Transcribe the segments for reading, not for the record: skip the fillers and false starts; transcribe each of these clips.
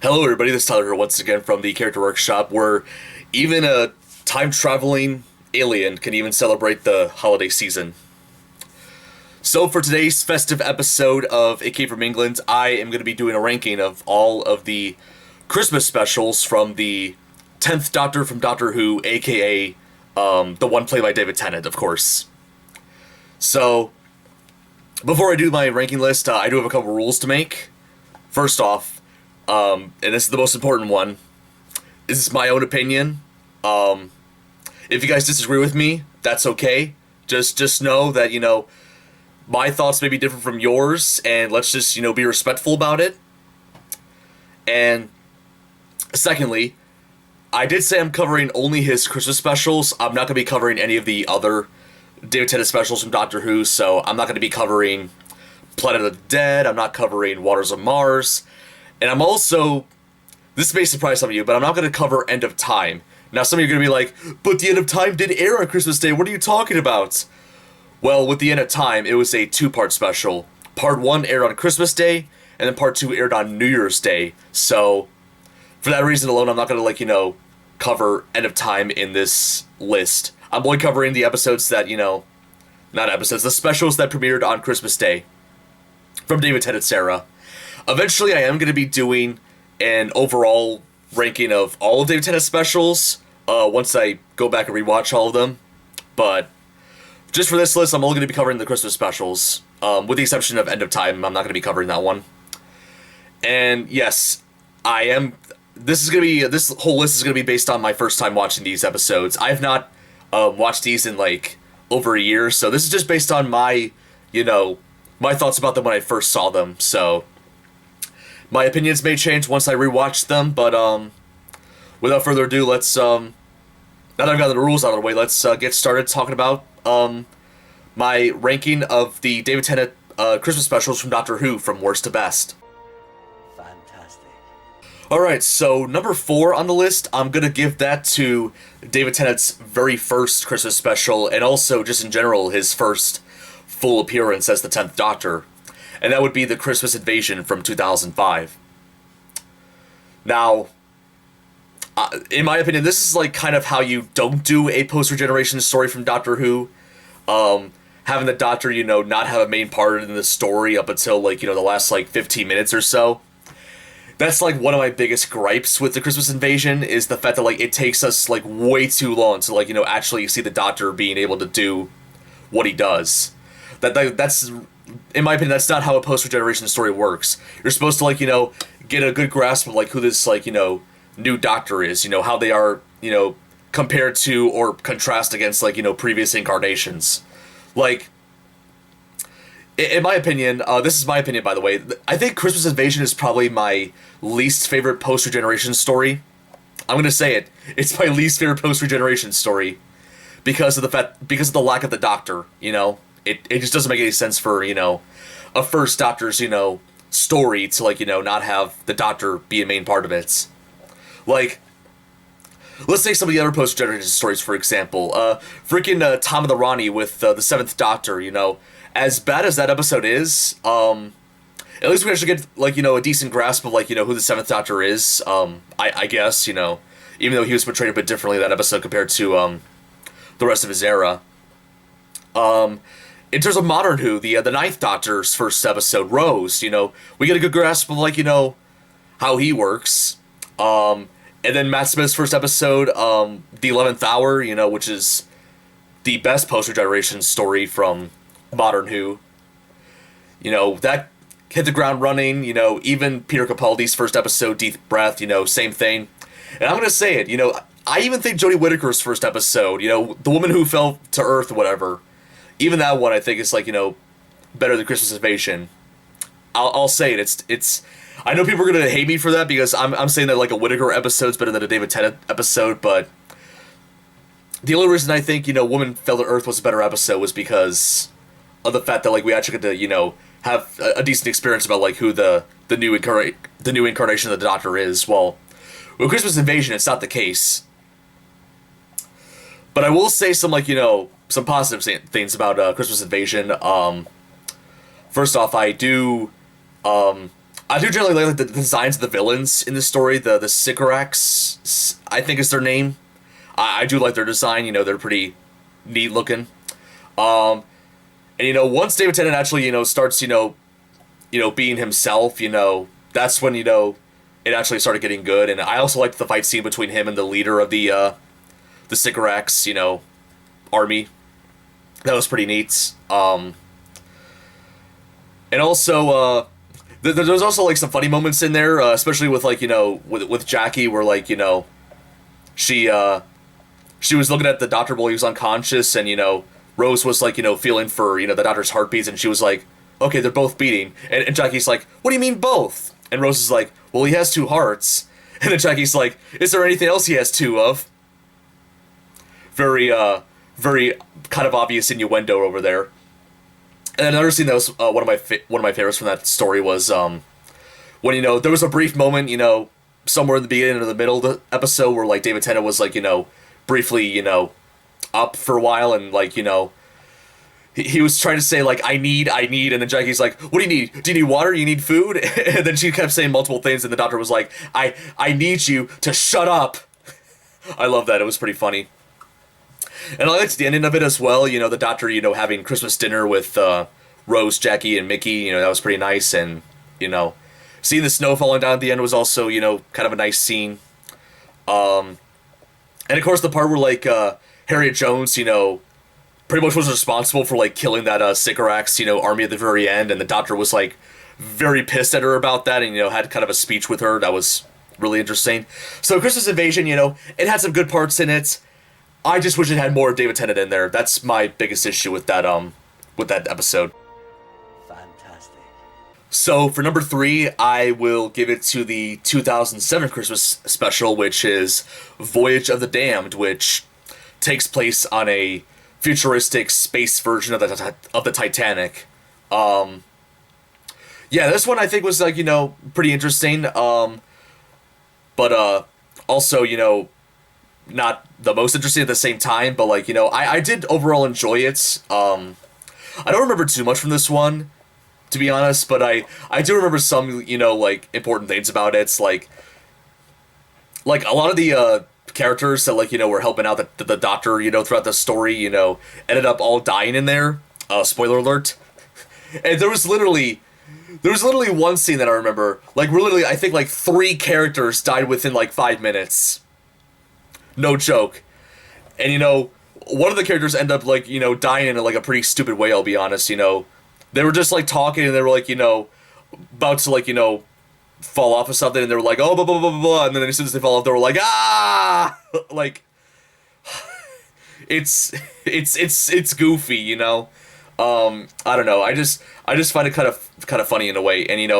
Hello everybody, this is Tyler here once again from the Character Workshop, where even a time-traveling alien can even celebrate the holiday season. So for today's festive episode of It Came From England, I am going to be doing a ranking of all of the Christmas specials from the 10th Doctor from Doctor Who, aka the one played by David Tennant, of course. So, before I do my ranking list, I do have a couple rules to make. First off, and this is the most important one. This is my own opinion. If you guys disagree with me, that's okay. Just know that, my thoughts may be different from yours, and let's just, be respectful about it. And secondly, I did say I'm covering only his Christmas specials. I'm not going to be covering any of the other David Tennant specials from Doctor Who, so I'm not going to be covering Planet of the Dead, I'm not covering Waters of Mars, and I'm also, this may surprise some of you, but I'm not going to cover End of Time. Now some of you are going to be like, but the End of Time did air on Christmas Day, what are you talking about? Well, with the End of Time, it was a two-part special. Part 1 aired on Christmas Day, and then Part 2 aired on New Year's Day, so for that reason alone, I'm not going to, cover End of Time in this list. I'm only covering the episodes that, the specials that premiered on Christmas Day from David Tennant's era. Eventually, I am going to be doing an overall ranking of all of David Tennant's specials once I go back and rewatch all of them. But just for this list, I'm only going to be covering the Christmas specials, with the exception of End of Time. I'm not going to be covering that one. And yes, I am. This whole list is going to be based on my first time watching these episodes. I have not watched these in over a year, so this is just based on my, my thoughts about them when I first saw them. So my opinions may change once I rewatch them, but without further ado, let's now that I've got the rules out of the way, let's get started talking about my ranking of the David Tennant Christmas specials from Doctor Who from worst to best. Fantastic. Alright, so number 4 on the list, I'm gonna give that to David Tennant's very first Christmas special, and also, just in general, his first full appearance as the 10th Doctor. And that would be the Christmas Invasion from 2005. Now, in my opinion, this is kind of how you don't do a post-regeneration story from Doctor Who. Having the Doctor, not have a main part in the story up until, the last, 15 minutes or so. That's, one of my biggest gripes with the Christmas Invasion, is the fact that, it takes us, way too long to, actually see the Doctor being able to do what he does. That's, in my opinion, that's not how a post-regeneration story works. You're supposed to, get a good grasp of, who this, new Doctor is, how they are, compared to or contrast against, previous incarnations. In my opinion, this is my opinion, by the way, I think Christmas Invasion is probably my least favorite post-regeneration story. I'm gonna say it. It's my least favorite post-regeneration story because of the lack of the Doctor, It just doesn't make any sense for, a first Doctor's, story to, not have the Doctor be a main part of it. Let's take some of the other post-regeneration stories, for example. Freaking Tom and the Ronnie with the 7th Doctor, As bad as that episode is, at least we actually get, a decent grasp of, who the 7th Doctor is, I guess, even though he was portrayed a bit differently in that episode compared to, the rest of his era. In terms of modern Who, the 9th Doctor's first episode, Rose, we get a good grasp of, how he works. And then Matt Smith's first episode, The 11th Hour, which is the best post-regeneration story from modern Who. That hit the ground running, even Peter Capaldi's first episode, Deep Breath, same thing. And I'm going to say it, I even think Jodie Whittaker's first episode, the woman who fell to Earth, whatever, even that one I think is, better than Christmas Invasion. I'll say it, it's I know people are going to hate me for that because I'm saying that, a Whittaker episode's better than a David Tennant episode, but the only reason I think, Woman Fell to Earth was a better episode was because of the fact that, we actually get to, have a decent experience about, who the new incarnation of the Doctor is. Well, with Christmas Invasion, it's not the case. But I will say some, some positive things about Christmas Invasion. First off, I do I do generally like the designs of the villains in the story. The Sycorax, I think is their name. I do like their design. You know, they're pretty neat looking. And you know, once David Tennant actually starts being himself, that's when it actually started getting good. And I also liked the fight scene between him and the leader of the Sycorax army. That was pretty neat. And also there's also like some funny moments in there, especially with with Jackie, where she was looking at the doctor while he was unconscious, and Rose was feeling for the doctor's heartbeats, and she was like, okay, they're both beating, and Jackie's like, what do you mean both? And Rose is like, well, he has two hearts. And then Jackie's like, is there anything else he has two of? Very very kind of obvious innuendo over there. And another scene that was one of my favorites from that story was when there was a brief moment somewhere in the beginning or the middle of the episode where David Tennant was briefly up for a while, and he was trying to say I need, and then Jackie's like, what do you need? Do you need water? You need food? And then she kept saying multiple things, and the doctor was like, I need you to shut up. I love that. It was pretty funny. And I liked the ending of it as well. The doctor, having Christmas dinner with Rose, Jackie, and Mickey. That was pretty nice. And seeing the snow falling down at the end was also kind of a nice scene. And of course the part where Harriet Jones, pretty much was responsible for killing that Sycorax, army at the very end, and the doctor was very pissed at her about that, and had kind of a speech with her that was really interesting. So Christmas Invasion, it had some good parts in it. I just wish it had more of David Tennant in there. That's my biggest issue with that episode. Fantastic. So for number 3, I will give it to the 2007 Christmas special, which is Voyage of the Damned, which takes place on a futuristic space version of the Titanic. Yeah, this one I think was pretty interesting. But also not the most interesting at the same time, but I did overall enjoy it. I don't remember too much from this one, to be honest, but I do remember some important things about it. Like a lot of the characters that were helping out the doctor throughout the story ended up all dying in there. Spoiler alert. And there was literally one scene that I remember, literally I think 3 characters died within 5 minutes. No joke. And one of the characters ended up dying in a pretty stupid way, I'll be honest. They were just talking, and they were about to fall off of something, and they were oh, blah blah blah blah blah, and then as soon as they fall off, they were ah, it's goofy, I don't know. I just find it kind of funny in a way, and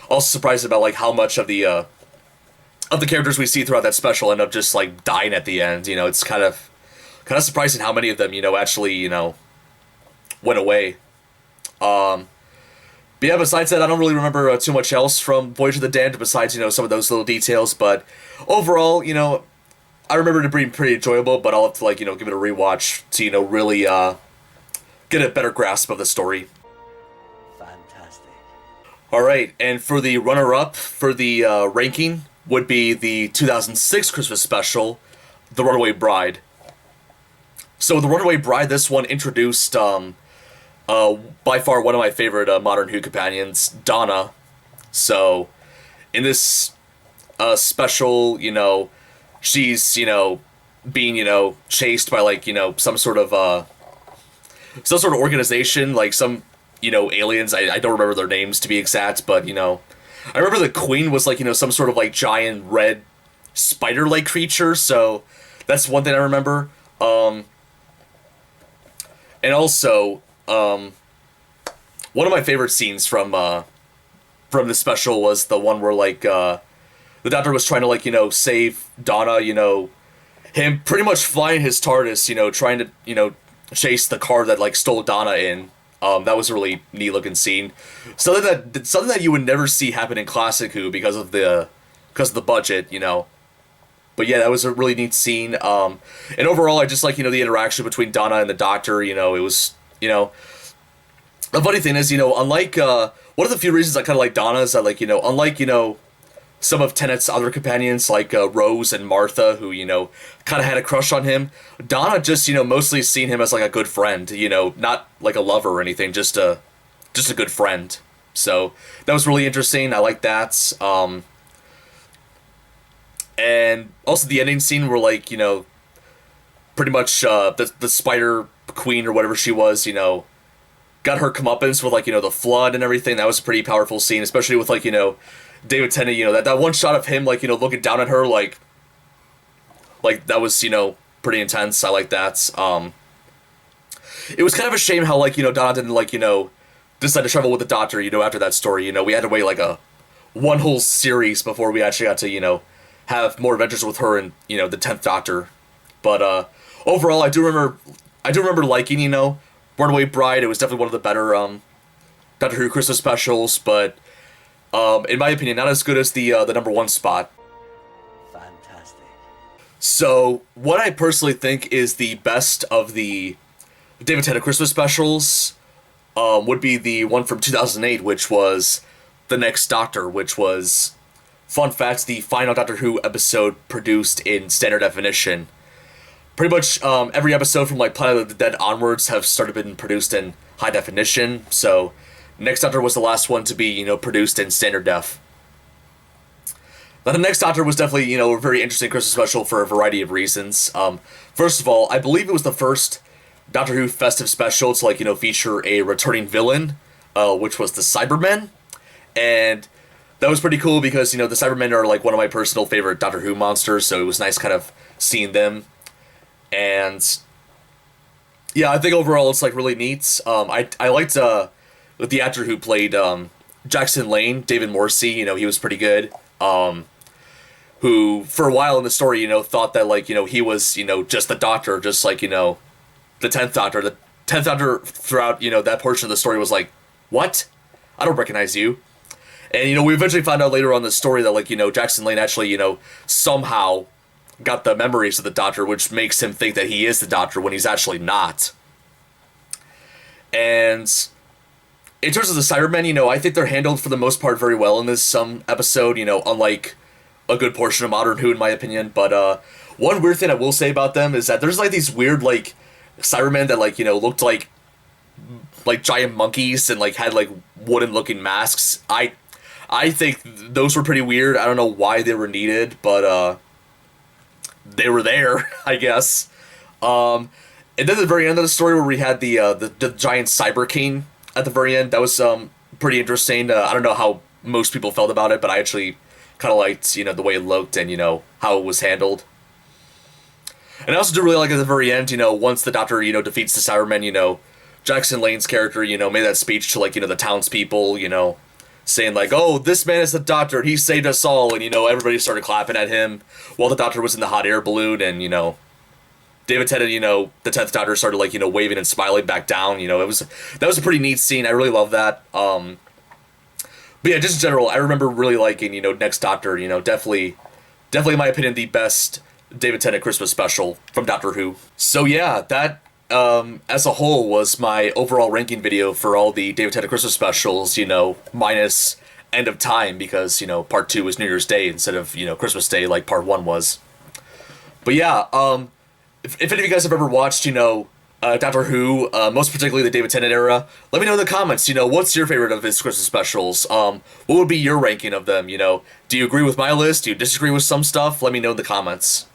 also surprised about how much of the characters we see throughout that special end up just dying at the end. It's kind of surprising how many of them actually went away. But yeah, besides that, I don't really remember too much else from Voyage of the Damned besides some of those little details. But overall, I remember it being pretty enjoyable. But I'll have to give it a rewatch to really get a better grasp of the story. Fantastic. All right, and for the runner-up for the ranking would be the 2006 Christmas special, The Runaway Bride. So The Runaway Bride, this one introduced by far one of my favorite modern Who companions, Donna. So in this special, she's being chased by some sort of organization, some aliens. I don't remember their names to be exact, but I remember the queen was some sort of giant red spider-like creature, so that's one thing I remember. And also, one of my favorite scenes from the special was the one where the doctor was trying to save Donna, him pretty much flying his TARDIS, trying to chase the car that stole Donna in. That was a really neat looking scene. Something that you would never see happen in classic Who because of the budget, But yeah, that was a really neat scene. And overall, I just the interaction between Donna and the Doctor. It was The funny thing is, unlike one of the few reasons I kind of like Donna is that, like, unlike some of Tennant's other companions, like Rose and Martha, who kind of had a crush on him, Donna just mostly seen him as like a good friend, not like a lover or anything, just a good friend. So that was really interesting. I like that. And also the ending scene where, like, pretty much the Spider Queen or whatever she was, got her comeuppance with, like, the flood and everything. That was a pretty powerful scene, especially with, like, David Tennant, that one shot of him, like, looking down at her, like that was, pretty intense. I like that. It was kind of a shame how, like, Donna didn't, like, decide to travel with the Doctor, after that story. We had to wait, like, one whole series before we actually got to, have more adventures with her and, the 10th Doctor. But, overall, I do remember liking, Runaway Bride. It was definitely one of the better, Doctor Who Christmas specials, but, in my opinion, not as good as the number one spot. Fantastic. So, what I personally think is the best of the David Tennant Christmas specials, would be the one from 2008, which was The Next Doctor, which was, fun fact, the final Doctor Who episode produced in standard definition. Pretty much every episode from, like, Planet of the Dead onwards have started been produced in high definition, so Next Doctor was the last one to be, produced in standard def. Now, The Next Doctor was definitely, a very interesting Christmas special for a variety of reasons. First of all, I believe it was the first Doctor Who festive special to, like, feature a returning villain, which was the Cybermen. And that was pretty cool because, the Cybermen are, like, one of my personal favorite Doctor Who monsters, so it was nice kind of seeing them. And yeah, I think overall it's, like, really neat. I liked the actor who played Jackson Lane, David Morrissey. He was pretty good. Who for a while in the story, thought that, like, he was, just the Doctor, just like, the 10th Doctor. The 10th Doctor throughout, that portion of the story was like, what? I don't recognize you. And, we eventually found out later on in the story that, like, Jackson Lane actually, somehow got the memories of the Doctor, which makes him think that he is the Doctor when he's actually not. And in terms of the Cybermen, I think they're handled for the most part very well in this episode, unlike a good portion of Modern Who, in my opinion. But one weird thing I will say about them is that there's, like, these weird, like, Cybermen that, like, looked like giant monkeys and, like, had, like, wooden-looking masks. I think those were pretty weird. I don't know why they were needed, but they were there, I guess. And then the very end of the story where we had the giant Cyber King at the very end, that was pretty interesting. I don't know how most people felt about it, but I actually kind of liked, the way it looked and, how it was handled. And I also do really like at the very end, once the Doctor, defeats the Cybermen, Jackson Lane's character, made that speech to, like, the townspeople, saying, like, oh, this man is the Doctor, he saved us all, and, everybody started clapping at him while the Doctor was in the hot air balloon, and, David Tennant, the 10th Doctor started, like, waving and smiling back down, that was a pretty neat scene. I really love that. But yeah, just in general, I remember really liking, Next Doctor, definitely in my opinion, the best David Tennant Christmas special from Doctor Who. So yeah, that, as a whole, was my overall ranking video for all the David Tennant Christmas specials, minus End of Time, because, part 2 was New Year's Day instead of, Christmas Day like part 1 was. But yeah, if any of you guys have ever watched, Doctor Who, most particularly the David Tennant era, let me know in the comments, what's your favorite of his Christmas specials? What would be your ranking of them, Do you agree with my list? Do you disagree with some stuff? Let me know in the comments.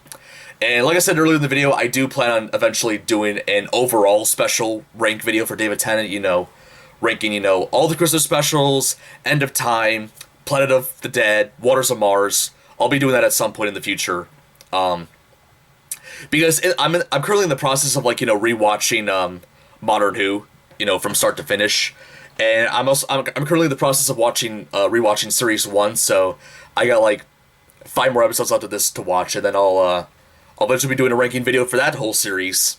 And like I said earlier in the video, I do plan on eventually doing an overall special rank video for David Tennant, ranking, all the Christmas specials, End of Time, Planet of the Dead, Waters of Mars. I'll be doing that at some point in the future. Because I'm currently in the process of, like, rewatching Modern Who, from start to finish. And I'm currently in the process of rewatching Series 1, so I got, like, 5 more episodes after this to watch, and then I'll eventually be doing a ranking video for that whole series.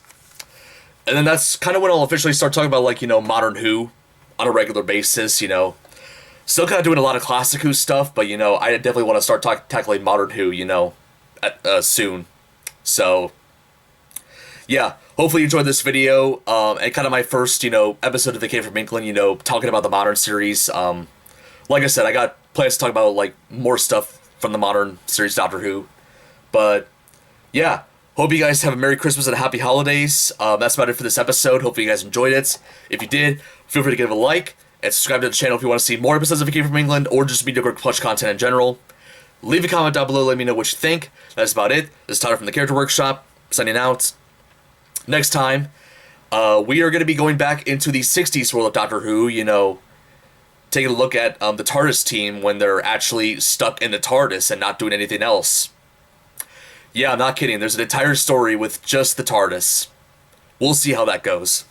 And then that's kind of when I'll officially start talking about, like, Modern Who on a regular basis, Still kind of doing a lot of classic Who stuff, but, I definitely want to start tackling Modern Who, soon. So, yeah, hopefully you enjoyed this video, and kind of my first, episode of The Came from England, talking about the modern series. Like I said, I got plans to talk about, like, more stuff from the modern series Doctor Who. But, yeah, hope you guys have a Merry Christmas and a Happy Holidays. That's about it for this episode. Hopefully you guys enjoyed it. If you did, feel free to give it a like, and subscribe to the channel if you want to see more episodes of The Came from England, or just mediocre plush content in general. Leave a comment down below, let me know what you think. That's about it. This is Tyler from the Character Workshop, signing out. Next time, we are going to be going back into the 60s world of Doctor Who, taking a look at the TARDIS team when they're actually stuck in the TARDIS and not doing anything else. Yeah, I'm not kidding. There's an entire story with just the TARDIS. We'll see how that goes.